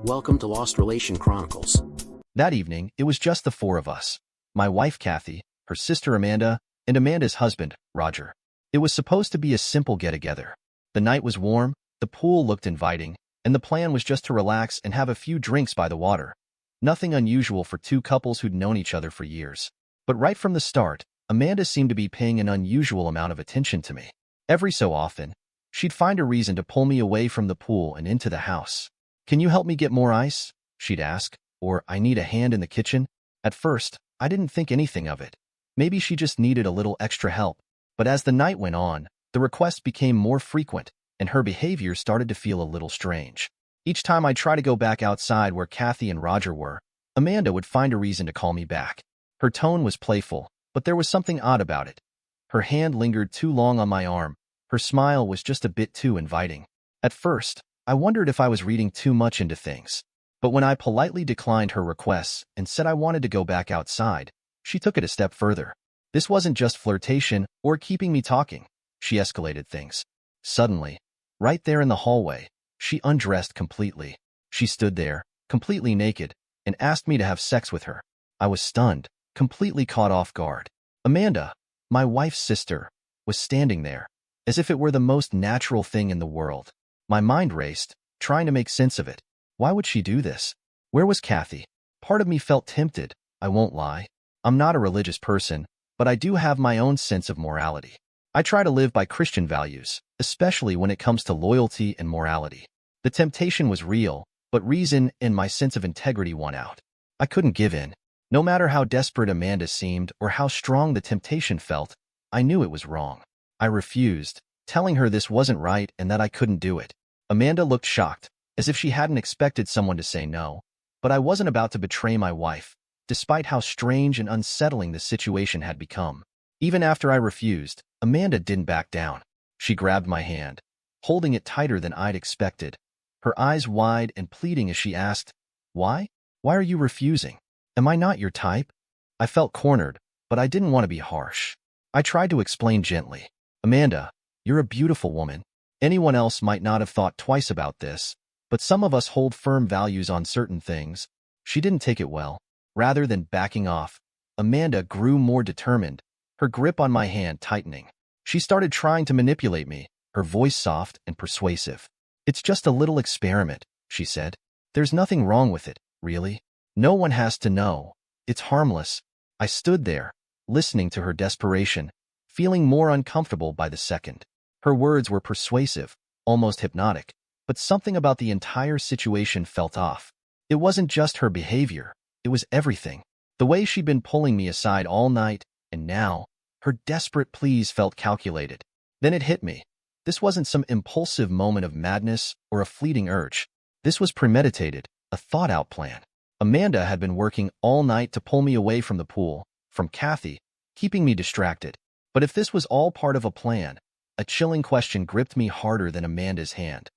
Welcome to Lost Relation Chronicles. That evening, it was just the four of us. My wife, Kathy, her sister, Amanda, and Amanda's husband, Roger. It was supposed to be a simple get-together. The night was warm, the pool looked inviting, and the plan was just to relax and have a few drinks by the water. Nothing unusual for two couples who'd known each other for years. But right from the start, Amanda seemed to be paying an unusual amount of attention to me. Every so often, she'd find a reason to pull me away from the pool and into the house. "Can you help me get more ice?" she'd ask, or "I need a hand in the kitchen." At first, I didn't think anything of it. Maybe she just needed a little extra help. But as the night went on, the requests became more frequent, and her behavior started to feel a little strange. Each time I'd try to go back outside where Kathy and Roger were, Amanda would find a reason to call me back. Her tone was playful, but there was something odd about it. Her hand lingered too long on my arm. Her smile was just a bit too inviting. At first, I wondered if I was reading too much into things. But when I politely declined her requests and said I wanted to go back outside, she took it a step further. This wasn't just flirtation or keeping me talking. She escalated things. Suddenly, right there in the hallway, she undressed completely. She stood there, completely naked, and asked me to have sex with her. I was stunned, completely caught off guard. Amanda, my wife's sister, was standing there, as if it were the most natural thing in the world. My mind raced, trying to make sense of it. Why would she do this? Where was Kathy? Part of me felt tempted, I won't lie. I'm not a religious person, but I do have my own sense of morality. I try to live by Christian values, especially when it comes to loyalty and morality. The temptation was real, but reason and my sense of integrity won out. I couldn't give in. No matter how desperate Amanda seemed or how strong the temptation felt, I knew it was wrong. I refused, telling her this wasn't right and that I couldn't do it. Amanda looked shocked, as if she hadn't expected someone to say no. But I wasn't about to betray my wife, despite how strange and unsettling the situation had become. Even after I refused, Amanda didn't back down. She grabbed my hand, holding it tighter than I'd expected, her eyes wide and pleading as she asked, "Why? Why are you refusing? Am I not your type?" I felt cornered, but I didn't want to be harsh. I tried to explain gently. "Amanda, you're a beautiful woman. Anyone else might not have thought twice about this, but some of us hold firm values on certain things." She didn't take it well. Rather than backing off, Amanda grew more determined, her grip on my hand tightening. She started trying to manipulate me, her voice soft and persuasive. "It's just a little experiment," she said. "There's nothing wrong with it, really. No one has to know. It's harmless." I stood there, listening to her desperation, feeling more uncomfortable by the second. Her words were persuasive, almost hypnotic, but something about the entire situation felt off. It wasn't just her behavior, it was everything. The way she'd been pulling me aside all night, and now, her desperate pleas felt calculated. Then it hit me. This wasn't some impulsive moment of madness or a fleeting urge. This was premeditated, a thought-out plan. Amanda had been working all night to pull me away from the pool, from Kathy, keeping me distracted. But if this was all part of a plan, a chilling question gripped me harder than Amanda's hand.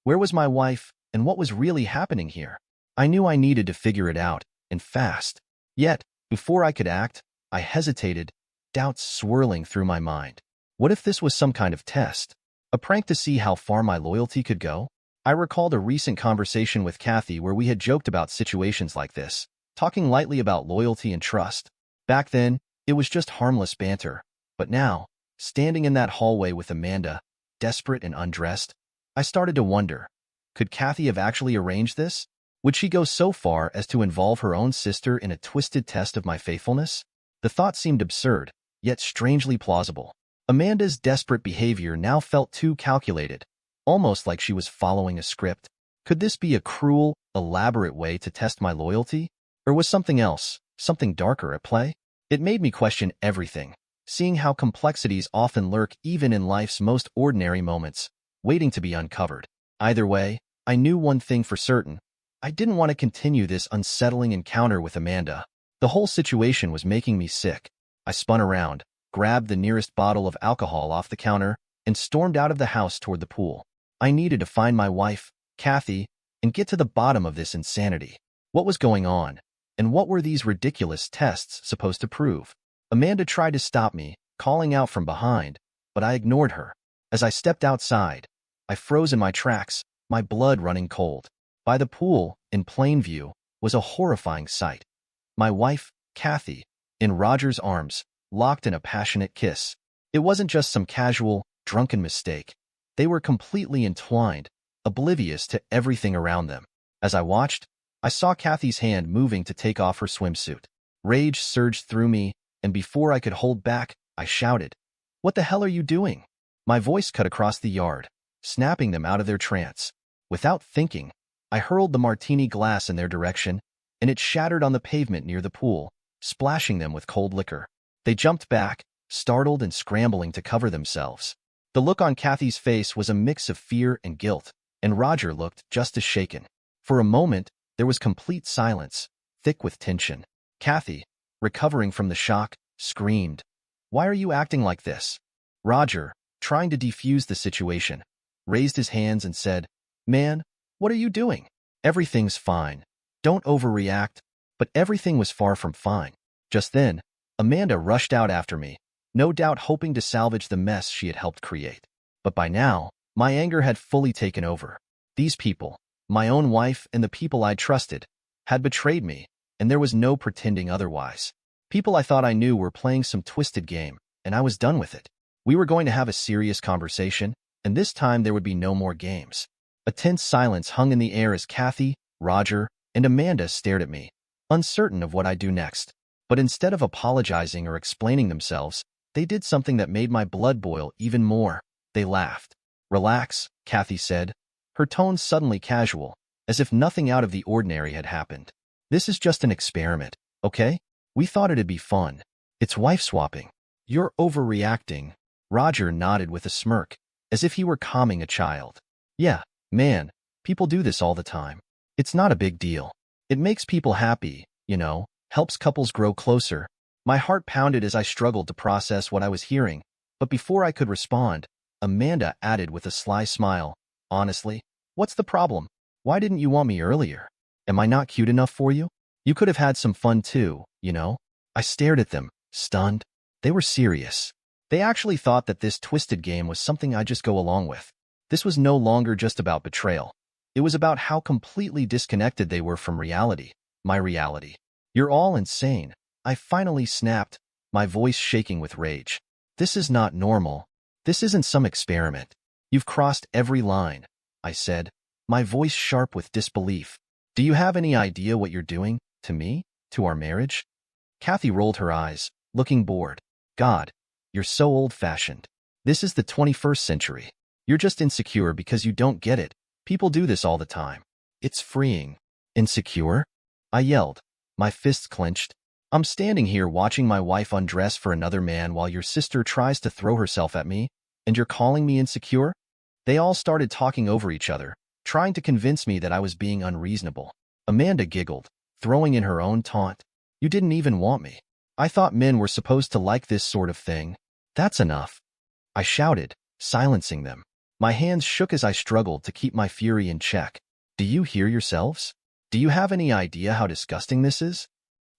Where was my wife, and what was really happening here? I knew I needed to figure it out, and fast. Yet, before I could act, I hesitated, doubts swirling through my mind. What if this was some kind of test? A prank to see how far my loyalty could go? I recalled a recent conversation with Kathy where we had joked about situations like this, talking lightly about loyalty and trust. Back then, it was just harmless banter. But now, standing in that hallway with Amanda, desperate and undressed, I started to wonder, could Kathy have actually arranged this? Would she go so far as to involve her own sister in a twisted test of my faithfulness? The thought seemed absurd, yet strangely plausible. Amanda's desperate behavior now felt too calculated, almost like she was following a script. Could this be a cruel, elaborate way to test my loyalty? Or was something else, something darker at play? It made me question everything, seeing how complexities often lurk even in life's most ordinary moments, waiting to be uncovered. Either way, I knew one thing for certain. I didn't want to continue this unsettling encounter with Amanda. The whole situation was making me sick. I spun around, grabbed the nearest bottle of alcohol off the counter, and stormed out of the house toward the pool. I needed to find my wife, Kathy, and get to the bottom of this insanity. What was going on? And what were these ridiculous tests supposed to prove? Amanda tried to stop me, calling out from behind, but I ignored her. As I stepped outside, I froze in my tracks, my blood running cold. By the pool, in plain view, was a horrifying sight. My wife, Kathy, in Roger's arms, locked in a passionate kiss. It wasn't just some casual, drunken mistake. They were completely entwined, oblivious to everything around them. As I watched, I saw Kathy's hand moving to take off her swimsuit. Rage surged through me, and before I could hold back, I shouted, "What the hell are you doing?" My voice cut across the yard, snapping them out of their trance. Without thinking, I hurled the martini glass in their direction, and it shattered on the pavement near the pool, splashing them with cold liquor. They jumped back, startled and scrambling to cover themselves. The look on Kathy's face was a mix of fear and guilt, and Roger looked just as shaken. For a moment, there was complete silence, thick with tension. Kathy, recovering from the shock, screamed, "Why are you acting like this?" Roger, trying to defuse the situation, raised his hands and said, "Man, what are you doing? Everything's fine. Don't overreact." But everything was far from fine. Just then, Amanda rushed out after me, no doubt hoping to salvage the mess she had helped create. But by now, my anger had fully taken over. These people, my own wife and the people I trusted, had betrayed me, and there was no pretending otherwise. People I thought I knew were playing some twisted game, and I was done with it. We were going to have a serious conversation, and this time there would be no more games. A tense silence hung in the air as Kathy, Roger, and Amanda stared at me, uncertain of what I'd do next. But instead of apologizing or explaining themselves, they did something that made my blood boil even more. They laughed. "Relax," Kathy said, her tone suddenly casual, as if nothing out of the ordinary had happened. "This is just an experiment, okay? We thought it'd be fun. It's wife swapping." "You're overreacting." Roger nodded with a smirk, as if he were calming a child. "Yeah, man, people do this all the time. It's not a big deal. It makes people happy, helps couples grow closer." My heart pounded as I struggled to process what I was hearing, but before I could respond, Amanda added with a sly smile, "Honestly, what's the problem? Why didn't you want me earlier? Am I not cute enough for you? You could have had some fun too, I stared at them, stunned. They were serious. They actually thought that this twisted game was something I'd just go along with. This was no longer just about betrayal. It was about how completely disconnected they were from reality, my reality. "You're all insane," I finally snapped, my voice shaking with rage. "This is not normal. This isn't some experiment. You've crossed every line," I said, my voice sharp with disbelief. "Do you have any idea what you're doing to me, to our marriage?" Kathy rolled her eyes, looking bored. "God, you're so old-fashioned. This is the 21st century. You're just insecure because you don't get it. People do this all the time. It's freeing." "Insecure?" I yelled, my fists clenched. "I'm standing here watching my wife undress for another man while your sister tries to throw herself at me, and you're calling me insecure?" They all started talking over each other, trying to convince me that I was being unreasonable. Amanda giggled, throwing in her own taunt. "You didn't even want me. I thought men were supposed to like this sort of thing." "That's enough," I shouted, silencing them. My hands shook as I struggled to keep my fury in check. "Do you hear yourselves? Do you have any idea how disgusting this is?"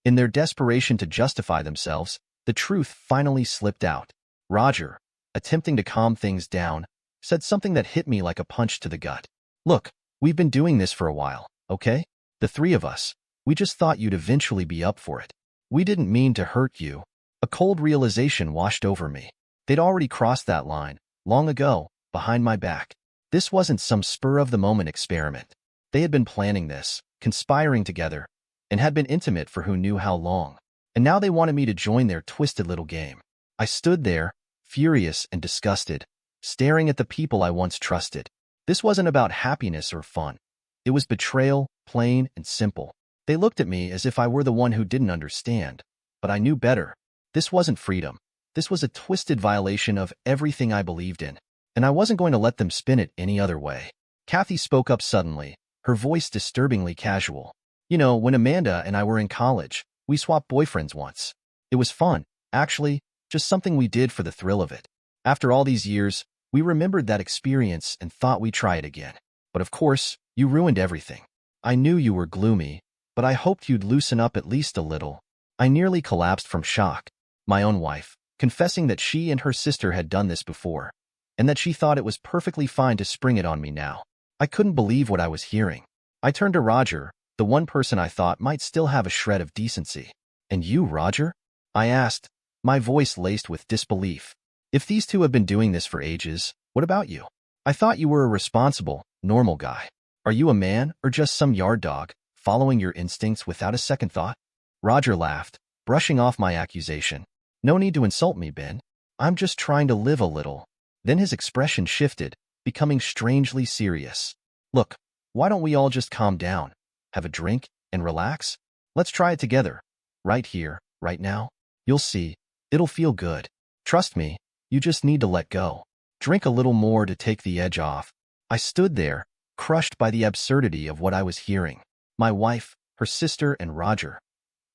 In their desperation to justify themselves, the truth finally slipped out. Roger, attempting to calm things down, said something that hit me like a punch to the gut. "Look, we've been doing this for a while, okay? The three of us. We just thought you'd eventually be up for it. We didn't mean to hurt you." A cold realization washed over me. They'd already crossed that line, long ago, behind my back. This wasn't some spur-of-the-moment experiment. They had been planning this, conspiring together, and had been intimate for who knew how long. And now they wanted me to join their twisted little game. I stood there, furious and disgusted, staring at the people I once trusted. This wasn't about happiness or fun. It was betrayal, plain and simple. They looked at me as if I were the one who didn't understand, but I knew better. This wasn't freedom. This was a twisted violation of everything I believed in, and I wasn't going to let them spin it any other way. Kathy spoke up suddenly, her voice disturbingly casual. "When Amanda and I were in college, we swapped boyfriends once. It was fun, actually, just something we did for the thrill of it. After all these years, we remembered that experience and thought we'd try it again. But of course, you ruined everything. I knew you were gloomy, but I hoped you'd loosen up at least a little." I nearly collapsed from shock. My own wife, confessing that she and her sister had done this before, and that she thought it was perfectly fine to spring it on me now. I couldn't believe what I was hearing. I turned to Roger, the one person I thought might still have a shred of decency. And you, Roger? I asked, my voice laced with disbelief. If these two have been doing this for ages, what about you? I thought you were a responsible, normal guy. Are you a man or just some yard dog, following your instincts without a second thought? Roger laughed, brushing off my accusation. No need to insult me, Ben. I'm just trying to live a little. Then his expression shifted, becoming strangely serious. Look, why don't we all just calm down, have a drink, and relax? Let's try it together. Right here, right now. You'll see. It'll feel good. Trust me, you just need to let go. Drink a little more to take the edge off. I stood there, crushed by the absurdity of what I was hearing. My wife, her sister, and Roger,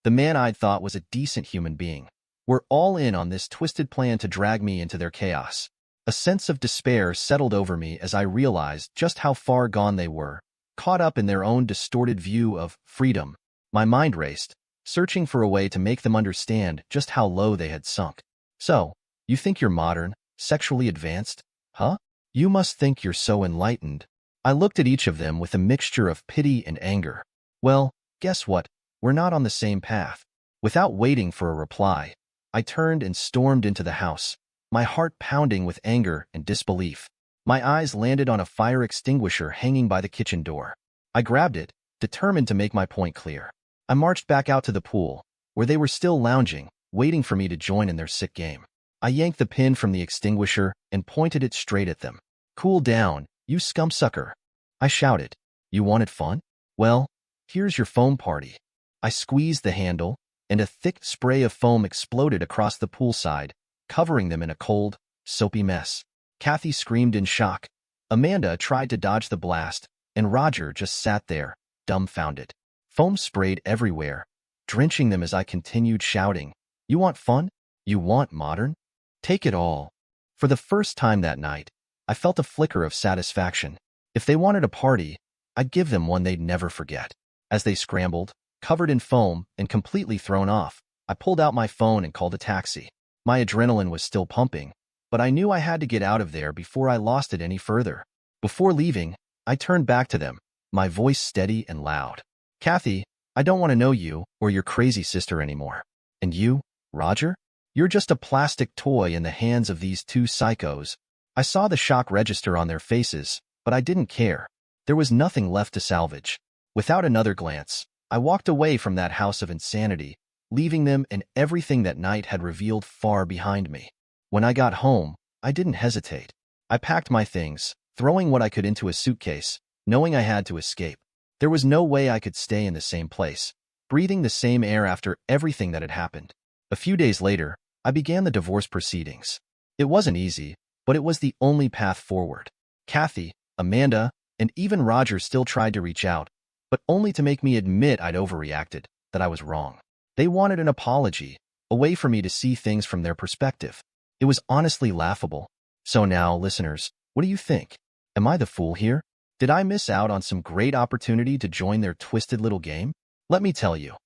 the man I'd thought was a decent human being, were all in on this twisted plan to drag me into their chaos. A sense of despair settled over me as I realized just how far gone they were, caught up in their own distorted view of freedom. My mind raced, searching for a way to make them understand just how low they had sunk. So, you think you're modern, sexually advanced, huh? You must think you're so enlightened. I looked at each of them with a mixture of pity and anger. Well, guess what? We're not on the same path. Without waiting for a reply, I turned and stormed into the house, my heart pounding with anger and disbelief. My eyes landed on a fire extinguisher hanging by the kitchen door. I grabbed it, determined to make my point clear. I marched back out to the pool, where they were still lounging, waiting for me to join in their sick game. I yanked the pin from the extinguisher and pointed it straight at them. Cool down, you scumbsucker, I shouted. You wanted fun? Well, here's your foam party. I squeezed the handle, and a thick spray of foam exploded across the poolside, covering them in a cold, soapy mess. Kathy screamed in shock. Amanda tried to dodge the blast, and Roger just sat there, dumbfounded. Foam sprayed everywhere, drenching them as I continued shouting, You want fun? You want modern? Take it all. For the first time that night, I felt a flicker of satisfaction. If they wanted a party, I'd give them one they'd never forget. As they scrambled, covered in foam and completely thrown off, I pulled out my phone and called a taxi. My adrenaline was still pumping, but I knew I had to get out of there before I lost it any further. Before leaving, I turned back to them, my voice steady and loud. Kathy, I don't want to know you or your crazy sister anymore. And you, Roger? You're just a plastic toy in the hands of these two psychos. I saw the shock register on their faces, but I didn't care. There was nothing left to salvage. Without another glance, I walked away from that house of insanity, leaving them and everything that night had revealed far behind me. When I got home, I didn't hesitate. I packed my things, throwing what I could into a suitcase, knowing I had to escape. There was no way I could stay in the same place, breathing the same air after everything that had happened. A few days later, I began the divorce proceedings. It wasn't easy, but it was the only path forward. Kathy, Amanda, and even Roger still tried to reach out, but only to make me admit I'd overreacted, that I was wrong. They wanted an apology, a way for me to see things from their perspective. It was honestly laughable. So now, listeners, what do you think? Am I the fool here? Did I miss out on some great opportunity to join their twisted little game? Let me tell you,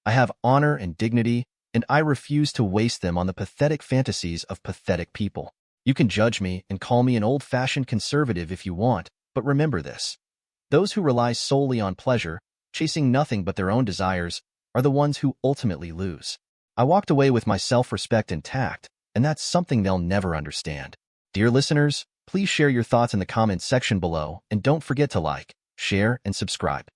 I have honor and dignity, and I refuse to waste them on the pathetic fantasies of pathetic people. You can judge me and call me an old-fashioned conservative if you want, but remember this. Those who rely solely on pleasure, chasing nothing but their own desires, are the ones who ultimately lose. I walked away with my self-respect intact, and that's something they'll never understand. Dear listeners, please share your thoughts in the comments section below, and don't forget to like, share, and subscribe.